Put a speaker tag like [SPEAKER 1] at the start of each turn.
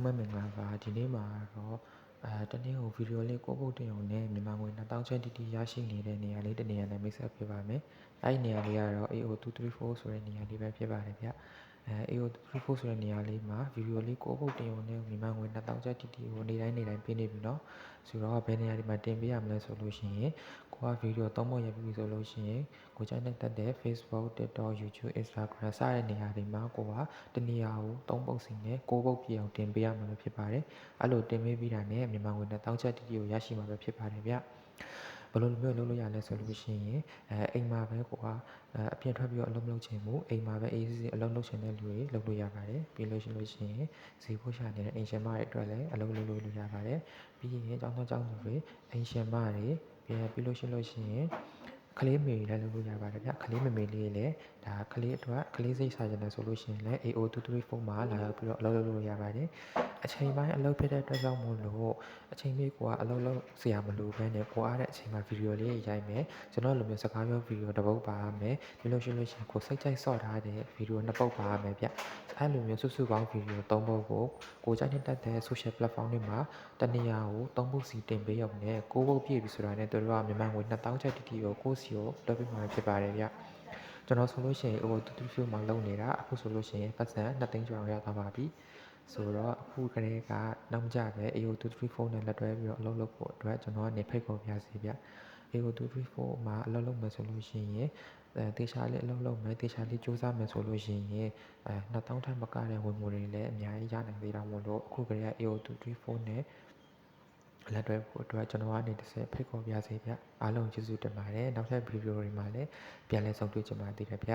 [SPEAKER 1] အားလုံးပဲမင်္ဂလာပါဒီနေ့မှာတော့တနေ့ကိုဗီဒီယိုလေးကိုပုတ်တင်အောင်နဲ့မြန်မာငွေ2000ကျပ်တိတိရရှိနေတဲ့နေရာလေးတစ်နေရာနဲ့မိတ်ဆက်ပေးပါမယ်အဲ့ဒီနေရာလေးကတော့ AO234 ဆိုတဲ့နေရာလေးပဲဖြစ်ပါတယ်ဗျAO234 ဆိုတဲ့နေရာလေးမှာဗီဒီယိုလေးကိုပုတ်တင်အောင်နဲ့မြန်မာငွေ2000ကျပ်တိတိကိုနေ့တိုင်းပေးနေပြီเนาะဆိုတော့ဘယ်နေရာဒီမှာတင်ပေးရမလဲဆိုလို့ရှိရင်ကိုကဗီဒီယို3ပုံရိုက်ပြီးဆိုလို့ရှိရင်ကိုကြိုက်တဲ့ Facebook TikTok YouTube Instagram စတဲ့နေရာတွေမှာကိုကတနေရာကို3ပုတ်စီနဲ့6ပုတ်ပြည့်အောင်တင်ပေးရမှာပဲဖြစ်ပါတယ်အဲ့လိုတင်ပေးပြီးတာနဲ့မြန်မာငွေ2000ကျပ်တိတိကိုရရှိမှာပဲဖြစ်ပါတယ်ဗျဘယ်လိုမျိုးလုပ်လို့ရလဲဆိုလို့ရှိရင်အိမ်မှာပဲကိုကအပြင်ထွက်ပြီးတော့အလုပ်လုပ်ချင်မှုအိမ်မှာပဲအေးအေးအလုပ်လုပ်ချင်တဲ့လူတွေလုပ်လို့ရပါတယ်ပြီးလို့ရှိရင်ဈေးဖို့ရှာနေတဲ့အိမ်ရှင်မတွေအတွက်လည်းအလုပ်လုပ်လို့ရပါတယ်ပြီးရင်ကျောင်းသူတွေအိမ်ရှင်မတွေပြီးလို့ရှိရင်ကလေးမေတွေလည်းလုပ်လို့ရပါတယ်ဗျကလေးမေလေးလည်းဒါကလေးအတွက်ကလေးစိတ်စားကြတယ်ဆိုလို့ရှိရင်လည်း AO234 မှာလာရောက်ပြီးတော့အလုပ်လုပ်လို့ရပါတယ်အချိန်ပိုင်းအလုပ်ဖြစ်တဲ့အတွက်ကြောင့်မို့လို့အချိန်လေးကိုကအလုပ်လုပ်စရာမလိုဘဲနဲ့ကိုအားတဲ့အချိန်မှာဗီဒီယိုလေးရိုက်မယ်ကျွန်တော်လိုမျိုးစကားပြောဗီဒီယိုတစ်ပုဒ်ပါမယ်ပြီးလို့ရှိရင်ကိုစိတ်ကြိုက်ဆော့ထားတဲ့ဗီဒီယို2ပုဒ်ပါမယ်ဗျအဲ့လိုမျိုးစုပေါင်းဗီဒီယို3ပုဒ်ကိုကြိုက်တဲ့ social platform တွေမှာတနေရာကို3ပုဒ်စီတင်ပေးရုံနဲ့6ပုဒ်ပြည့်ပြီဆိုတာနဲ့တို့ကမြန်မာငွေ2000ကျပ်တိတိကိုကိုစီကိုလုပ်ပေးမှာဖြစ်ပါတယ်ဗျကျွန်တော်ဆိုလို့ရှိရင် AO234 မှာလုပ်နေတာအခုဆိုလို့ရှိရင်ပတ်စံ2သိန်းကျော်ရောက်သွားပါပြီဆိုတော့အခုကလေးကနောက်ကြပဲ AO234 နဲ့လက်တွဲပြီးတော့အလုပ်လုပ်ဖို့အတွက်ကျွန်တော်ကနေဖိတ်ခေါ်ပြစီဗျ AO234 မှာအလုပ်လုပ်မယ်ဆိုလို့ရှိရင်တေချာလေးအလုပ်လုပ်မယ်တေချာလေးစူးစမ်းမယ်ဆိုလို့ရှိရင်2000ထက်မကတဲ့ဝင်ငွေတွေလည်းအများကြီးရနိုင်သေးတာမို့လို့အခုကလေးက AO234 နဲ့လက်တွဲဖို့အတွက်ကျွန်တော်ကနေတစ်ဆင့်ဖိတ်ခေါ်ပြစီဗျအားလုံးကျေးဇူးတင်ပါတယ်နောက်ထပ်ဗီဒီယိုတွေမှာလည်းပြန်လည်ဆုံတွေ့ကြပါသေးတယ်ဗျ